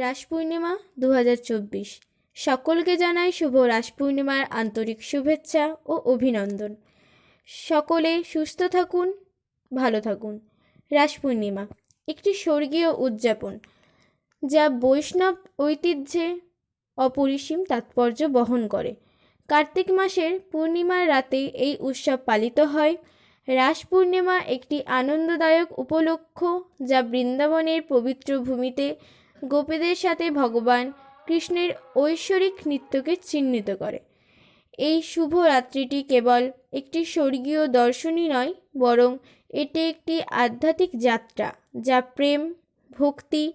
রাস পূর্ণিমা 2024 সকলকে জানাই শুভ রাস পূর্ণিমার আন্তরিক শুভেচ্ছা ও অভিনন্দন। সকলে সুস্থ থাকুন, ভালো থাকুন। রাস পূর্ণিমা একটি স্বর্গীয় উদযাপন যা বৈষ্ণব ঐতিহ্যে অপরিসীম তাৎপর্য বহন করে। কার্তিক মাসের পূর্ণিমার রাতে এই উৎসব পালিত হয়। রাস পূর্ণিমা একটি আনন্দদায়ক উপলক্ষ যা বৃন্দাবনের পবিত্র ভূমিতে গোপীদের সাথে ভগবান কৃষ্ণের ঐশ্বরিক নৃত্যকে চিহ্নিত করে। এই শুভ রাত্রিটি কেবল একটি স্বর্গীয় দর্শনই নয়, বরং এটি একটি আধ্যাত্মিক যাত্রা যা প্রেম, ভক্তি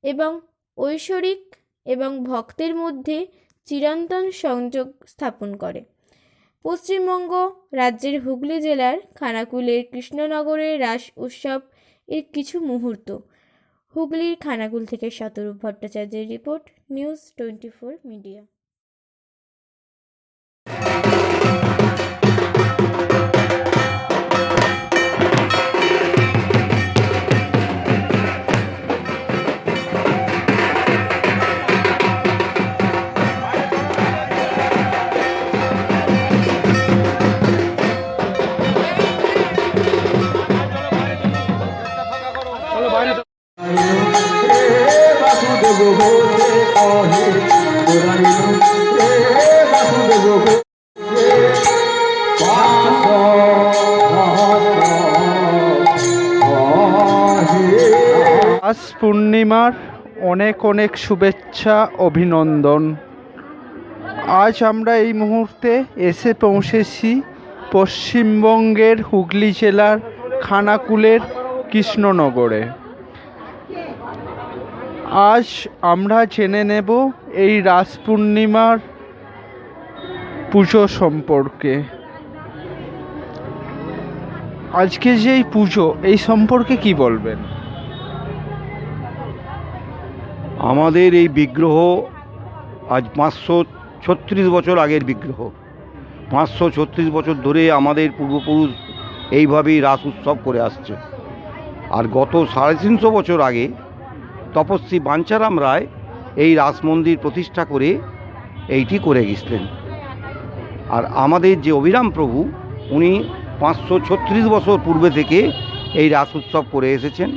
এবং ঐশ্বরিক এবং ভক্তের মধ্যে চিরন্তন সংযোগ স্থাপন করে। পশ্চিমবঙ্গ রাজ্যের হুগলি জেলার খানাকুলের কৃষ্ণনগরের রাস উৎসব এর কিছু মুহূর্ত। হুগলির খানাকুল থেকে শতরূপ ভট্টাচার্যের রিপোর্ট, নিউজ 24 মিডিয়া। রাস পূর্ণিমার অনেক অনেক শুভেচ্ছা, অভিনন্দন। আজ আমরা এই মুহূর্তে এসে পৌঁছেছি পশ্চিমবঙ্গের হুগলি জেলার খানাকুলের কৃষ্ণনগরে। আজ আমরা জেনে নেব এই রাস পূর্ণিমার পুজো সম্পর্কে। আজকে যে এই পুজো, এই সম্পর্কে কি বলবেন? আমাদের এই বিগ্রহ আজ 536 বছর আগের বিগ্রহ। 536 বছর ধরে আমাদের পূর্বপুরুষ এইভাবেই রাস উৎসব করে আসছে। আর গত 350 বছর আগে তপস্বী বাঞ্ছারাম রায় এই রাস মন্দির প্রতিষ্ঠা করে এইটি করে গেছিলেন। আর আমাদের যে অভিরাম প্রভু, উনি 536 বছর পূর্বে থেকে এই রাস উৎসব করে এসেছেন।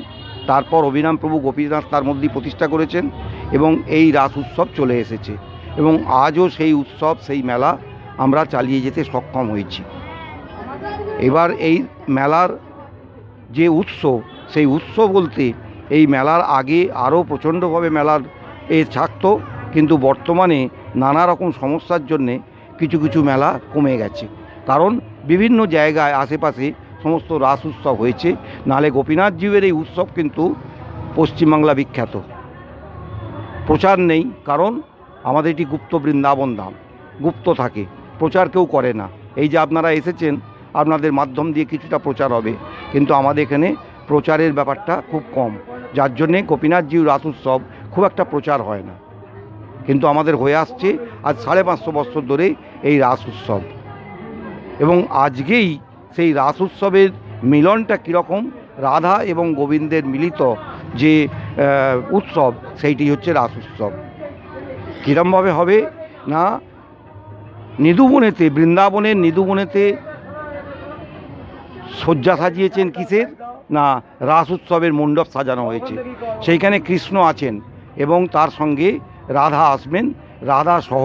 তারপর অভিরাম প্রভু গোপীনাথ তার মধ্যে প্রতিষ্ঠা করেছেন এবং এই রাস উৎসব চলে এসেছে এবং আজও সেই উৎসব, সেই মেলা আমরা চালিয়ে যেতে সক্ষম হয়েছি। এবার এই মেলার যে উৎসব, সেই উৎসব বলতে এই মেলার আগে আরও প্রচণ্ডভাবে মেলার থাকতো, কিন্তু বর্তমানে নানা রকম সমস্যার জন্যে কিছু কিছু মেলা কমে গেছে। কারণ বিভিন্ন জায়গায় আশেপাশে সমস্ত রাস উৎসব হয়েছে। নাহলে গোপীনাথজিউর এই উৎসব কিন্তু পশ্চিমবাংলা বিখ্যাত। প্রচার নেই, কারণ আমাদের এটি গুপ্ত বৃন্দাবন ধাম, গুপ্ত থাকে, প্রচার কেউ করে না। এই যে আপনারা এসেছেন, আপনাদের মাধ্যম দিয়ে কিছুটা প্রচার হবে, কিন্তু আমাদের এখানে প্রচারের ব্যাপারটা খুব কম, যার জন্যে গোপীনাথজিউর রাস উৎসব খুব একটা প্রচার হয় না। কিন্তু আমাদের হয়ে আসছে আজ 550 বছর ধরে এই রাস উৎসব, এবং আজকেই সেই রাস উৎসবের মিলনটা কীরকম, রাধা এবং গোবিন্দের মিলিত যে উৎসব, সেইটি হচ্ছে রাস উৎসব। কীরমভাবে হবে না, নিধুবনেতে, বৃন্দাবনের নিধুবনেতে শয্যা সাজিয়েছেন কিসের না, রাস উৎসবের মণ্ডপ সাজানো হয়েছে। সেইখানে কৃষ্ণ আছেন এবং তার সঙ্গে রাধা আসবেন। রাধা সহ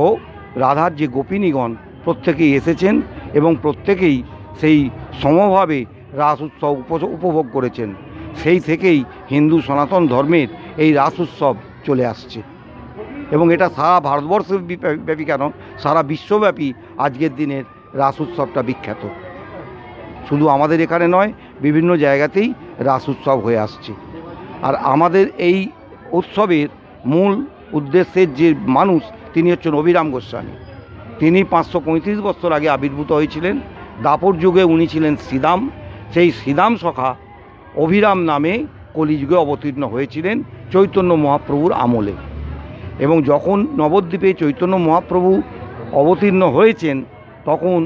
রাধার যে গোপিনীগণ প্রত্যেকেই এসেছেন এবং প্রত্যেকেই সেই সমভাবে রাস উৎসব উপভোগ করেছেন। সেই থেকেই হিন্দু সনাতন ধর্মের এই রাস উৎসব চলে আসছে এবং এটা সারা ভারতবর্ষ ব্যাপী কেন, সারা বিশ্বব্যাপী আজকের দিনের রাস উৎসবটা বিখ্যাত। শুধু আমাদের এখানে নয়, বিভিন্ন জায়গাতেই রাস উৎসব হয়ে আসছে। আর আমাদের এই উৎসবের মূল উদ্দেশ্যের যে মানুষ, তিনি হচ্ছেন অভিরাম গোস্বামী। তিনি 535 বছর আগে আবির্ভূত হয়েছিলেন। দাপর যুগে উনি ছিলেন শ্রীদাম। সেই শ্রীদাম সখা অভিরাম নামে কলিযুগে অবতীর্ণ হয়েছিলেন চৈতন্য মহাপ্রভুর আমলে। এবং যখন নবদ্বীপে চৈতন্য মহাপ্রভু অবতীর্ণ হয়েছেন, তখন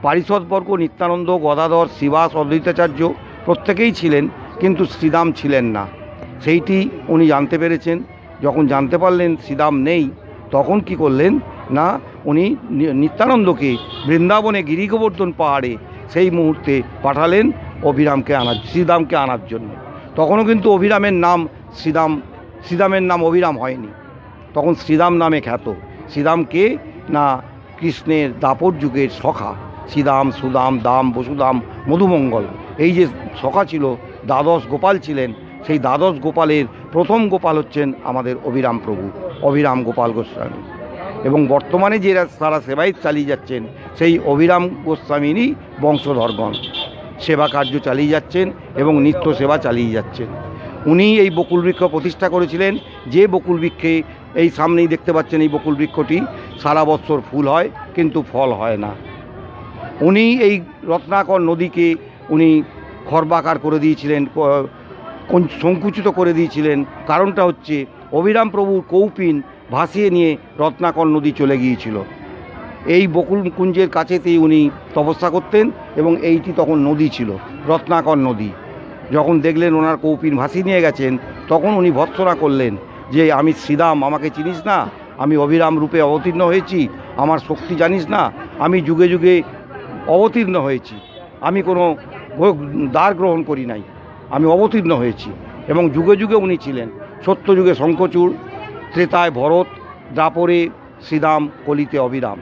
পারিষদবর্গ নিত্যানন্দ, গদাধর, শ্রীবাস, অদ্বৈতাচার্য প্রত্যেকেই ছিলেন, কিন্তু শ্রীদাম ছিলেন না। সেইটি উনি জানতে পেরেছেন যখন জানতে পারলেন শ্রীদাম নেই, তখন কি করলেন না, উনি নিত্যানন্দকে বৃন্দাবনে গিরিগোবর্ধন পাহাড়ে সেই মুহূর্তে পাঠালেন শ্রীদামকে আনার জন্য। তখনও কিন্তু অভিরামের নাম শ্রীদামের নাম অভিরাম হয়নি, তখন শ্রীদাম নামে খ্যাত। শ্রীদামকে না কৃষ্ণের দাপর যুগের সখা, শ্রীদাম, সুদাম, দাম, বসুদাম, মধুমঙ্গল, এই যে সখা ছিল, দ্বাদশ গোপাল ছিলেন, সেই দ্বাদশ গোপালের প্রথম গোপাল হচ্ছেন আমাদের অভিরাম প্রভু, অভিরাম গোপাল গোস্বামী। এবং বর্তমানে যে তারা সেবায় চালিয়ে যাচ্ছেন, সেই অভিরাম গোস্বামীরই বংশধরগণ সেবা কার্য চালিয়ে যাচ্ছেন এবং নিত্য সেবা চালিয়ে যাচ্ছেন। উনি এই বকুল বৃক্ষ প্রতিষ্ঠা করেছিলেন, যে বকুল বৃক্ষে এই সামনেই দেখতে পাচ্ছেন, এই বকুল বৃক্ষটি সারা বছর ফুল হয় কিন্তু ফল হয় না। উনি এই রত্নাকর নদীকে উনি খর্বাকার করে দিয়েছিলেন, সংকুচিত করে দিয়েছিলেন। কারণটা হচ্ছে অভিরাম প্রভুর কৌপিন ভাসিয়ে নিয়ে রত্নাকর নদী চলে গিয়েছিল। এই বকুল কুঞ্জের কাছেতেই উনি তপস্যা করতেন এবং এইটি তখন নদী ছিল, রত্নাকর নদী। যখন দেখলেন ওনার কৌপিন ভাসিয়ে নিয়ে গেছেন, তখন উনি ভর্ৎসনা করলেন যে আমি শ্রীদাম, আমাকে চিনিস না? আমি অভিরাম রূপে অবতীর্ণ হয়েছি, আমার শক্তি জানিস না? আমি যুগে যুগে অবতীর্ণ হয়েছি, আমি কোনো দ্বার গ্রহণ করি নাই, আমি অবতীর্ণ হয়েছি। এবং যুগে যুগে উনি ছিলেন, সত্যযুগে শঙ্খচূড়, ত্রেতায় ভরত, দ্বাপরে শ্রীদাম, কলিতে অভিরাম।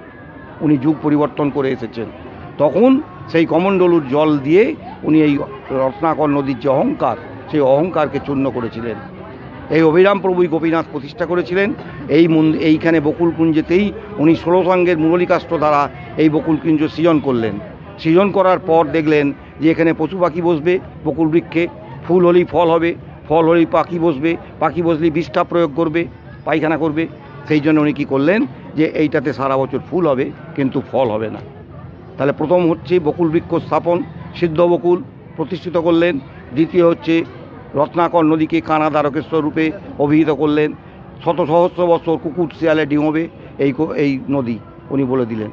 উনি যুগ পরিবর্তন করে এসেছেন। তখন সেই কমণ্ডলুর জল দিয়ে উনি এই রত্নাকর নদীর যে অহংকার, সেই অহংকারকে চূর্ণ করেছিলেন। এই অভিরাম প্রভুই গোপীনাথ প্রতিষ্ঠা করেছিলেন। এইখানে বকুলকুঞ্জেতেই উনি 16 সঙ্গের মুরলিকাষ্ঠ দ্বারা এই বকুলকুঞ্জ সৃজন করলেন। সৃজন করার পর দেখলেন যে এখানে পশু পাখি বসবে, বকুল বৃক্ষে ফুল হলেই ফল হবে, ফল হলেই পাখি বসবে, পাখি বসলেই বিষ্ঠা প্রয়োগ করবে, পায়খানা করবে। সেই জন্য উনি কী করলেন যে এইটাতে সারা বছর ফুল হবে কিন্তু ফল হবে না। তাহলে প্রথম হচ্ছে বকুল বৃক্ষ স্থাপন, সিদ্ধ বকুল প্রতিষ্ঠিত করলেন। দ্বিতীয় হচ্ছে রত্নাকর নদীকে কানা দ্বারকেশ্বর রূপে অভিহিত করলেন। শত সহস্র বছর কুকুর শিয়ালে ডিঙোবে এই নদী উনি বলে দিলেন।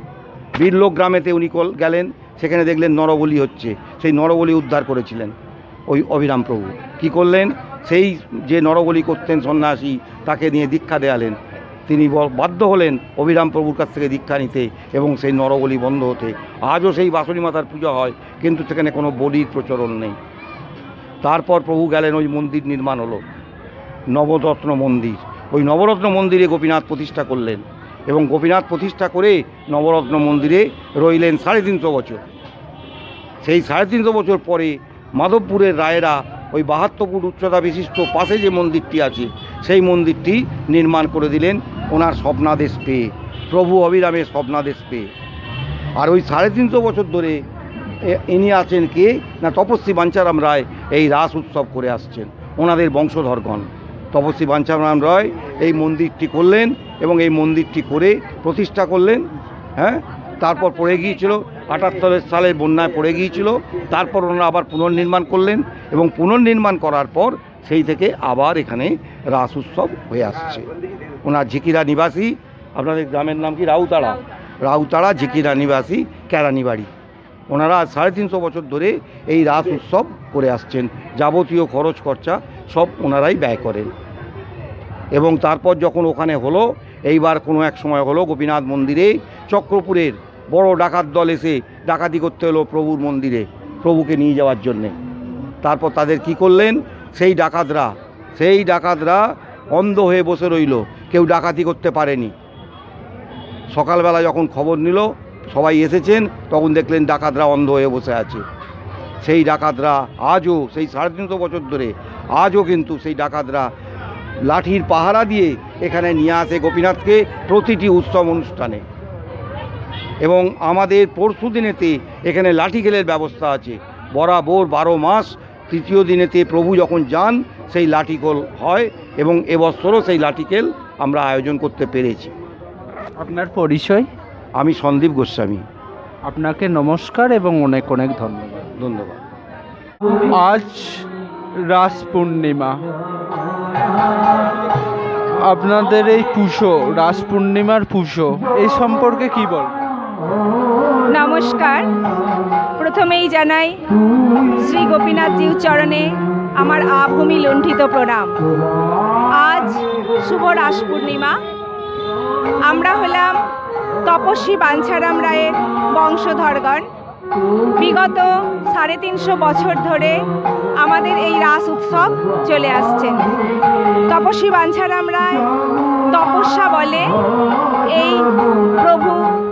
বীরলোক গ্রামেতে উনি গেলেন, সেখানে দেখলেন নরবলি হচ্ছে, সেই নরবলি উদ্ধার করেছিলেন ওই অভিরাম প্রভু। কি করলেন, সেই যে নরবলি করতেন সন্ন্যাসী, তাকে নিয়ে দীক্ষা দেয়ালেন। তিনি বাধ্য হলেন অভিরাম প্রভুর কাছ থেকে দীক্ষা নিতে এবং সেই নরবলি বন্ধ হতে। আজও সেই বাসুরী মাতার পূজা হয়, কিন্তু সেখানে কোনো বলির প্রচলন নেই। তারপর প্রভু গেলেন, ওই মন্দির নির্মাণ হলো, নবরত্ন মন্দির। ওই নবরত্ন মন্দিরে গোপীনাথ প্রতিষ্ঠা করলেন এবং গোপীনাথ প্রতিষ্ঠা করে নবরত্ন মন্দিরে রইলেন 350 বছর। সেই 350 বছর পরে মাধবপুরের রায়েরা ওই 72 ফুট উচ্চতা বিশিষ্ট পাশে যে মন্দিরটি আছে, সেই মন্দিরটি নির্মাণ করে দিলেন ওনার স্বপ্নাদেশ পেয়ে, প্রভু অভিরামের স্বপ্নাদেশ পেয়ে। আর ওই 350 বছর ধরে ইনি আছেন কে না, তপস্বী বাঞ্ছারাম রায় এই রাস উৎসব করে আসছেন। ওনাদের বংশধরগণ তপস্বী বাঞ্ছারাম রায় এই মন্দিরটি করলেন এবং এই মন্দিরটি করে প্রতিষ্ঠা করলেন। হ্যাঁ, তারপর পড়ে গিয়েছিল, 78 সালের বন্যায় পড়ে গিয়েছিল। তারপর ওনারা আবার পুনর্নির্মাণ করলেন এবং পুনর্নির্মাণ করার পর সেই থেকে আবার এখানে রাস উৎসব হয়ে আসছে। ওনার ঝিকিরা নিবাসী, আপনাদের গ্রামের নাম কি? রাউতাড়া ঝিকিরা নিবাসী কেরানি বাড়ি। ওনারা 350 বছর ধরে এই রাস উৎসব করে আসছেন। যাবতীয় খরচ খরচা সব ওনারাই ব্যয় করেন। এবং তারপর যখন ওখানে হলো, এইবার কোনো এক সময় হলো গোপীনাথ মন্দিরে চক্রপুরের বড় ডাকাত দল এসে ডাকাতি করতে হলো প্রভুর মন্দিরে, প্রভুকে নিয়ে যাওয়ার জন্যে। তারপর তাদের কি করলেন, সেই ডাকাতরা অন্ধ হয়ে বসে রইল, কেউ ডাকাতি করতে পারেনি। সকালবেলা যখন খবর নিল সবাই এসেছেন, তখন দেখলেন ডাকাতরা অন্ধ হয়ে বসে আছে। সেই ডাকাতরা আজও, সেই 350 বছর ধরে আজও কিন্তু সেই ডাকাতরা লাঠির পাহারা দিয়ে এখানে নিয়ে আসে গোপীনাথকে প্রতিটি উৎসব অনুষ্ঠানে। এবং আমাদের পরশু দিনেতে এখানে লাঠি খেলের ব্যবস্থা আছে বরাবর 12 মাস। তৃতীয় দিনেতে প্রভু যখন যান, সেই লাঠিখেল হয় এবং এবছরও সেই লাঠিখেল আমরা আয়োজন করতে পেরেছি। আপনার পরিচয়? আমি সন্দীপ গোস্বামী। আপনাকে নমস্কার এবং অনেক অনেক ধন্যবাদ। আজ রাস পূর্ণিমা, আপনাদের এই পুজো, রাস পূর্ণিমার পুজো, এই সম্পর্কে কি বল? নমস্কার। প্রথমেই জানাই শ্রী গোপীনাথজির চরণে আমার আভূমি লুণ্ঠিত প্রণাম। আজ শুভ রাস পূর্ণিমা। আমরা হলাম তপস্বী বাঞ্ছারাম রায়ের বংশধরগণ। বিগত 350 বছর ধরে আমাদের এই রাস উৎসব চলে আসছেন। তপস্বী বাঞ্ছারাম রায় তপস্যা বলে এই প্রভু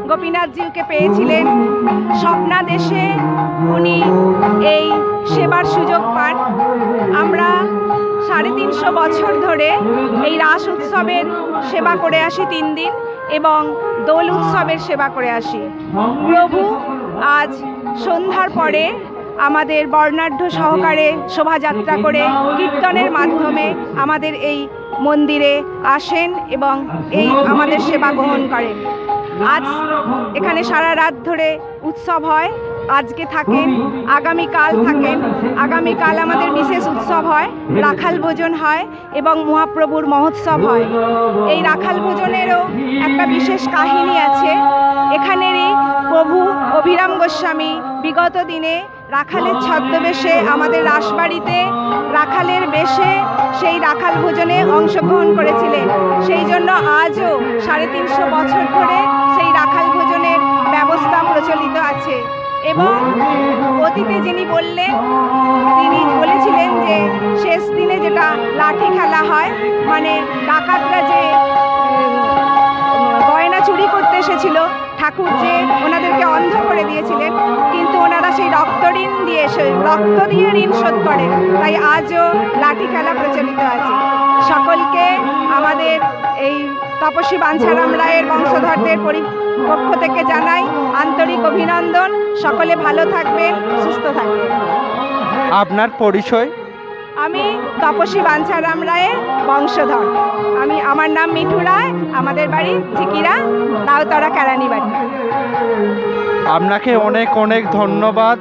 গোপীনাথজিকে পেয়েছিলেন। স্বপ্নাদেশে উনি এই সেবার সুযোগ পান। আমরা 350 বছর ধরে এই রাস উৎসবের সেবা করে আসি 3 দিন এবং দোল উৎসবের সেবা করে আসি। প্রভু আজ সন্ধ্যার পরে আমাদের বর্ণাঢ্য সহকারে শোভাযাত্রা করে কীর্তনের মাধ্যমে আমাদের এই মন্দিরে আসেন এবং এই আমাদের সেবা গ্রহণ করেন। আজ এখানে সারা রাত ধরে উৎসব হয়। আজকে থাকেন, আগামীকাল থাকেন। আগামীকাল আমাদের বিশেষ উৎসব হয়, রাখাল ভোজন হয় এবং মহাপ্রভুর মহোৎসব হয়। এই রাখাল ভোজনেরও একটা বিশেষ কাহিনী আছে। এখানেরই প্রভু অভিরাম গোস্বামী বিগত দিনে রাখালের ছদ্মবেশে আমাদের রাসবাড়িতে রাখালের বেশে সেই রাখাল ভোজনে অংশগ্রহণ করেছিলেন। সেই জন্য আজও 350 বছর ধরে সেই রাখাল ভোজনের ব্যবস্থা প্রচলিত আছে। এবং অতীতে যিনি বললেন, তিনি বলেছিলেন যে শেষ দিনে যেটা লাঠি খেলা হয়, মানে ডাকাতরা যে গয়না চুরি করতে এসেছিল, ঠাকুর যে ওনাদেরকে অন্ধ করে দিয়েছিলেন, কিন্তু ওনারা সেই রক্ত দিয়ে ঋণ শোধ করেন। তাই আজও লাঠি খেলা প্রচলিত আছে। সকলকে আমাদের এই তপস্বী বাঞ্ছারাম রায়ের বংশধরদের পক্ষ থেকে জানাই আন্তরিক অভিনন্দন। সকলে ভালো থাকবেন, সুস্থ থাকবেন। আপনার পরিচয়? আমি তপস্বী বাঞ্ছারাম রায়ের বংশধর। আমার নাম মিঠু রায়। আমাদের বাড়ি ঝিকিরা, দাউতরা, কেরানীবাড়ি। আপনাকে অনেক অনেক ধন্যবাদ।